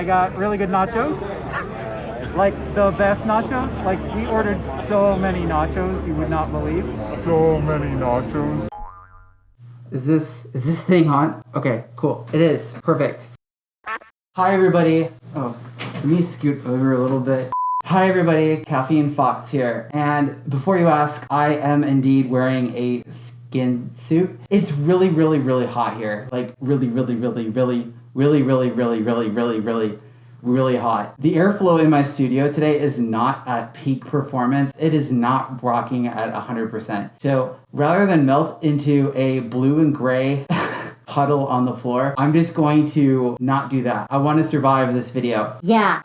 I got really good nachos. Like the best nachos. Like we ordered so many nachos you would not believe. So many nachos. Is this thing on? Okay, cool. It is. Perfect. Hi everybody. Oh, let me scoot over a little bit. Hi everybody, Caffeine Fox here. And before you ask, I am indeed wearing a skin suit. It's really hot here. Like really hot. The airflow in my studio today is not at peak performance. It is not rocking at 100%. So rather than melt into a blue and gray puddle on the floor, I'm just going to not do that. I want to survive this video. Yeah.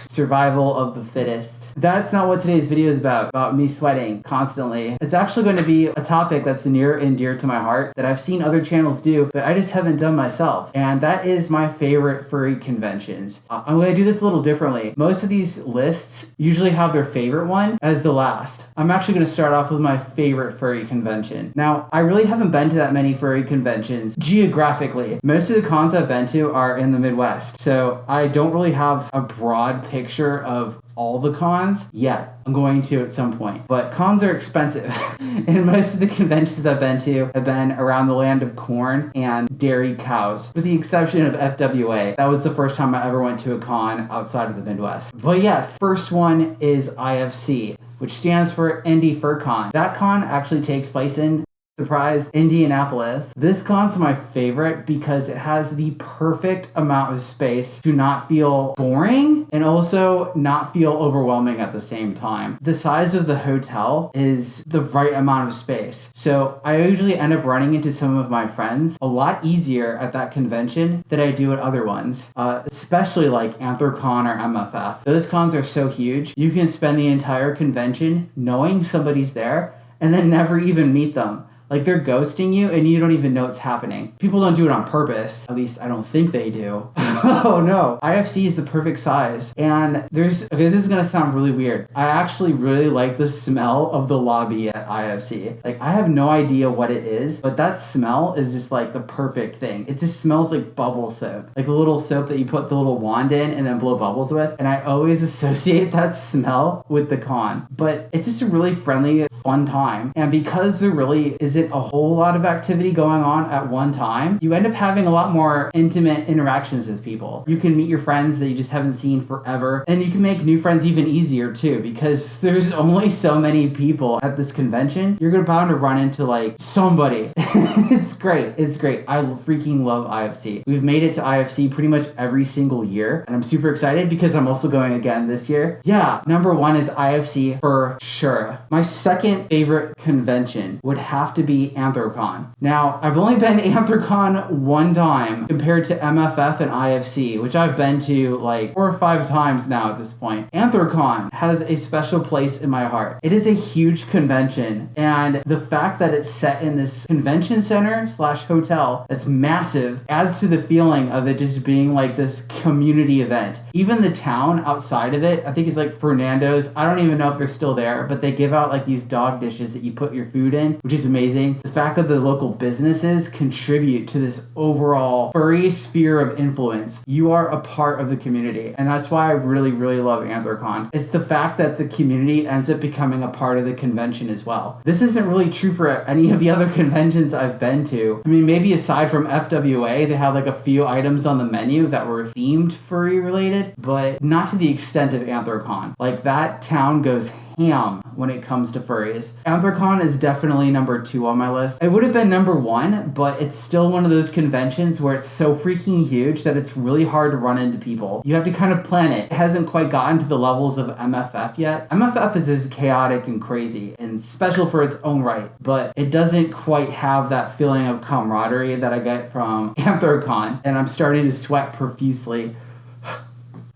Survival of the fittest. That's not what today's video is about me sweating constantly. It's actually going to be a topic that's near and dear to my heart that I've seen other channels do, but I just haven't done myself. And that is my favorite furry conventions. I'm going to do this a little differently. Most of these lists usually have their favorite one as the last. I'm actually going to start off with my favorite furry convention. Now, I really haven't been to that many furry conventions geographically. Most of the cons I've been to are in the Midwest, so I don't really have a broad picture of all the cons yet. I'm going to at some point. But cons are expensive. And most of the conventions I've been to have been around the land of corn and dairy cows, with the exception of FWA. That was the first time I ever went to a con outside of the Midwest. But yes, first one is IFC, which stands for Indy Fur Con. That con actually takes place in, surprise, Indianapolis. This con's my favorite because it has the perfect amount of space to not feel boring and also not feel overwhelming at the same time. The size of the hotel is the right amount of space. So I usually end up running into some of my friends a lot easier at that convention than I do at other ones, especially like Anthrocon or MFF. Those cons are so huge. You can spend the entire convention knowing somebody's there and then never even meet them. Like they're ghosting you and you don't even know it's happening. People don't do it on purpose. At least I don't think they do. Oh no. IFC is the perfect size. And okay, this is gonna sound really weird. I actually really like the smell of the lobby at IFC. Like I have no idea what it is, but that smell is just like the perfect thing. It just smells like bubble soap. Like the little soap that you put the little wand in and then blow bubbles with. And I always associate that smell with the con. But it's just a really friendly, fun time. And because there really isn't a whole lot of activity going on at one time, you end up having a lot more intimate interactions with people. You can meet your friends that you just haven't seen forever, and you can make new friends even easier too, because there's only so many people at this convention. You're bound to run into like somebody. It's great. It's great. I freaking love IFC. We've made it to IFC pretty much every single year, and I'm super excited because I'm also going again this year. Yeah, number one is IFC for sure. My second favorite convention would have to be Anthrocon. Now, I've only been to Anthrocon one time compared to MFF and IFC, which I've been to like 4 or 5 times now at this point. Anthrocon has a special place in my heart. It is a huge convention, and the fact that it's set in this convention center / hotel that's massive adds to the feeling of it just being like this community event. Even the town outside of it, I think it's like Fernando's. I don't even know if they're still there, but they give out like these dog dishes that you put your food in, which is amazing. The fact that the local businesses contribute to this overall furry sphere of influence. You are a part of the community, and that's why I really love Anthrocon. It's the fact that the community ends up becoming a part of the convention as well. This isn't really true for any of the other conventions I've been to. I mean, maybe aside from FWA, they had like a few items on the menu that were themed furry related, but not to the extent of Anthrocon. Like that town goes ham when it comes to furries. Anthrocon is definitely number 2 on my list. It would have been number 1, but it's still one of those conventions where it's so freaking huge that it's really hard to run into people. You have to kind of plan it. It hasn't quite gotten to the levels of MFF yet. MFF is just chaotic and crazy and special for its own right, but it doesn't quite have that feeling of camaraderie that I get from Anthrocon, and I'm starting to sweat profusely.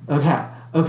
Okay. All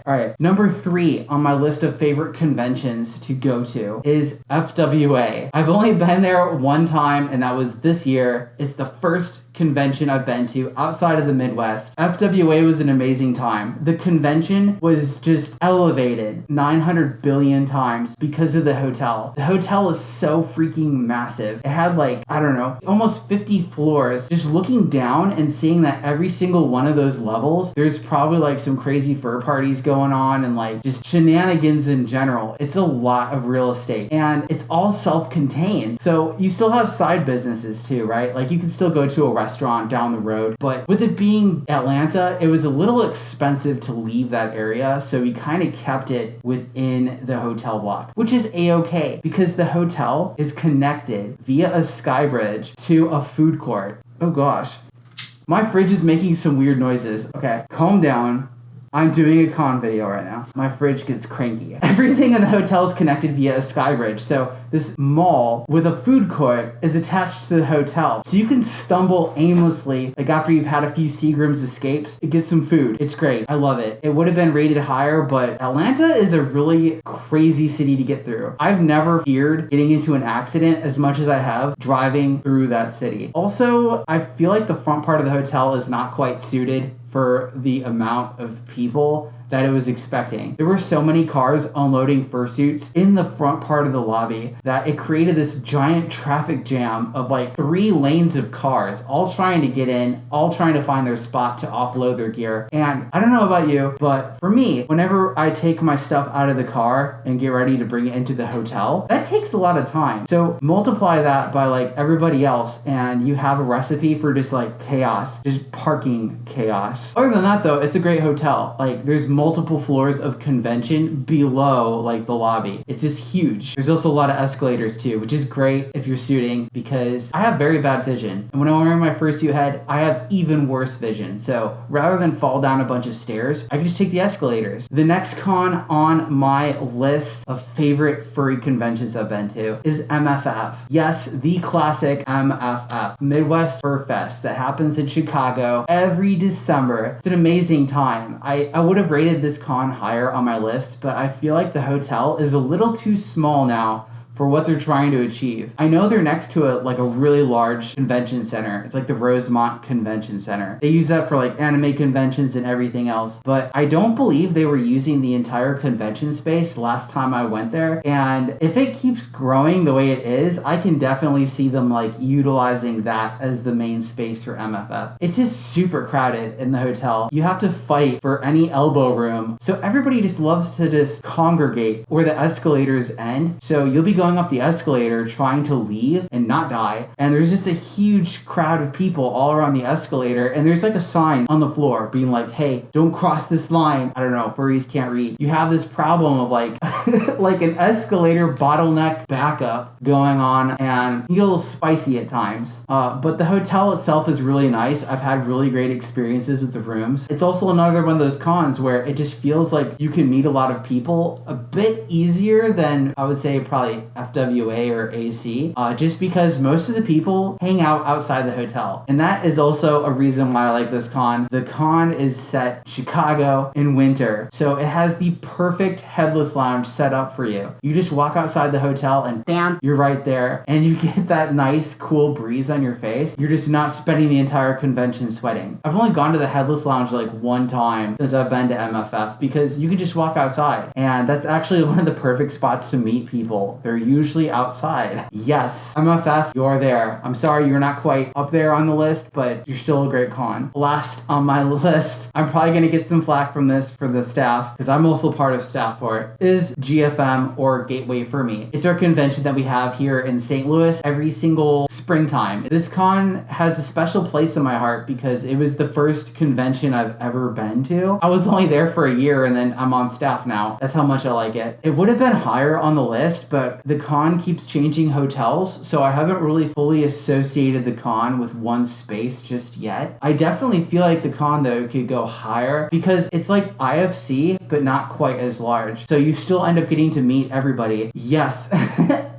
right. Number 3 on my list of favorite conventions to go to is FWA. I've only been there one time, and that was this year. It's the first convention I've been to outside of the Midwest. FWA was an amazing time. The convention was just elevated 900 billion times because of the hotel. The hotel is so freaking massive. It had like, I don't know, almost 50 floors. Just looking down and seeing that every single one of those levels, there's probably like some crazy fur parties going on and like just shenanigans in general. It's a lot of real estate and it's all self-contained. So you still have side businesses too, right? Like you can still go to a restaurant down the road, but with it being Atlanta, it was a little expensive to leave that area. So we kind of kept it within the hotel block, which is a-okay because the hotel is connected via a sky bridge to a food court. Oh gosh. My fridge is making some weird noises. Okay, calm down. I'm doing a con video right now. My fridge gets cranky. Everything in the hotel is connected via a sky bridge. So this mall with a food court is attached to the hotel. So you can stumble aimlessly, like after you've had a few Seagram's escapes, get some food. It's great. I love it. It would have been rated higher, but Atlanta is a really crazy city to get through. I've never feared getting into an accident as much as I have driving through that city. Also, I feel like the front part of the hotel is not quite suited for the amount of people that it was expecting. There were so many cars unloading fursuits in the front part of the lobby that it created this giant traffic jam of like 3 lanes of cars, all trying to get in, all trying to find their spot to offload their gear. And I don't know about you, but for me, whenever I take my stuff out of the car and get ready to bring it into the hotel, that takes a lot of time. So multiply that by like everybody else and you have a recipe for just like chaos, just parking chaos. Other than that though, it's a great hotel. Like there's multiple floors of convention below like the lobby. It's just huge. There's also a lot of escalators too, which is great if you're suiting because I have very bad vision. And when I'm wearing my fursuit head, I have even worse vision. So rather than fall down a bunch of stairs, I can just take the escalators. The next con on my list of favorite furry conventions I've been to is MFF. Yes, the classic MFF, Midwest Fur Fest, that happens in Chicago every December. It's an amazing time. I would have rated this con higher on my list, but I feel like the hotel is a little too small now for what they're trying to achieve. I know they're next to a really large convention center. It's like the Rosemont Convention Center. They use that for like anime conventions and everything else, but I don't believe they were using the entire convention space last time I went there. And if it keeps growing the way it is, I can definitely see them like utilizing that as the main space for MFF. It's just super crowded in the hotel. You have to fight for any elbow room. So everybody just loves to just congregate where the escalators end. So you'll be going up the escalator trying to leave and not die, and there's just a huge crowd of people all around the escalator, and there's like a sign on the floor being like, hey, don't cross this line. I don't know, furries can't read. You have this problem of like like an escalator bottleneck backup going on, and you get a little spicy at times, but the hotel itself is really nice. I've had really great experiences with the rooms. It's also another one of those cons where it just feels like you can meet a lot of people a bit easier than I would say probably FWA or AC, just because most of the people hang out outside the hotel. And that is also a reason why I like this con. The con is set Chicago in winter, so it has the perfect headless lounge set up for you. You just walk outside the hotel and bam, you're right there, and you get that nice cool breeze on your face. You're just not spending the entire convention sweating. I've only gone to the headless lounge like one time since I've been to MFF because you can just walk outside, and that's actually one of the perfect spots to meet people. They're usually outside. Yes, MFF, you're there. I'm sorry you're not quite up there on the list, but you're still a great con. Last on my list, I'm probably going to get some flack from this for the staff, because I'm also part of staff for it, is GFM or Gateway FurMeet. It's our convention that we have here in St. Louis every single springtime. This con has a special place in my heart because it was the first convention I've ever been to. I was only there for a year and then I'm on staff now. That's how much I like it. It would have been higher on the list, but the con keeps changing hotels, so I haven't really fully associated the con with one space just yet. I definitely feel like the con though could go higher because it's like IFC but not quite as large, so you still end up getting to meet everybody. Yes.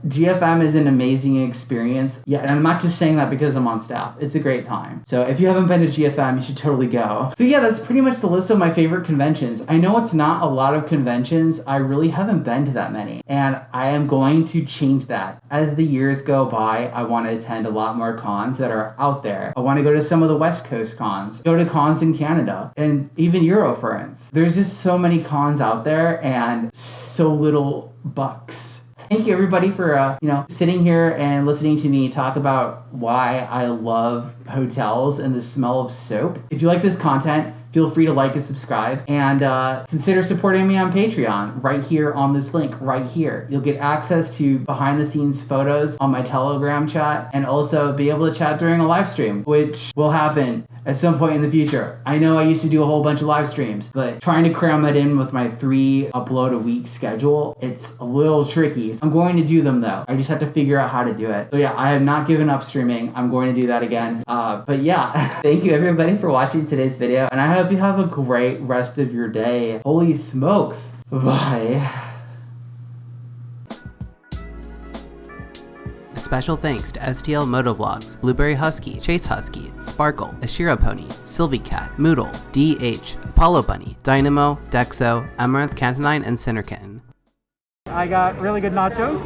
GFM is an amazing experience. Yeah, and I'm not just saying that because I'm on staff. It's a great time. So if you haven't been to GFM, you should totally go. So yeah, that's pretty much the list of my favorite conventions. I know it's not a lot of conventions. I really haven't been to that many. And I am going going to change that. As the years go by, I want to attend a lot more cons that are out there. I want to go to some of the West Coast cons, go to cons in Canada, and even Eurofurence. There's just so many cons out there and so little bucks. Thank you everybody for sitting here and listening to me talk about why I love hotels and the smell of soap. If you like this content, feel free to like and subscribe, and consider supporting me on Patreon right here on this link right here. You'll get access to behind the scenes photos on my Telegram chat, and also be able to chat during a live stream, which will happen at some point in the future. I know I used to do a whole bunch of live streams, but trying to cram that in with my 3 upload a week schedule, it's a little tricky. I'm going to do them though. I just have to figure out how to do it. So yeah, I have not given up streaming. I'm going to do that again. But yeah, thank you everybody for watching today's video, and I hope you have a great rest of your day. Holy smokes. Bye. A special thanks to STL Motovlogs, Blueberry Husky, Chase Husky, Sparkle, Ashira Pony, Sylvie Cat, Moodle, DH, Apollo Bunny, Dynamo, Dexo, Amaranth Cantonine, and Cinderkitten. I got really good nachos.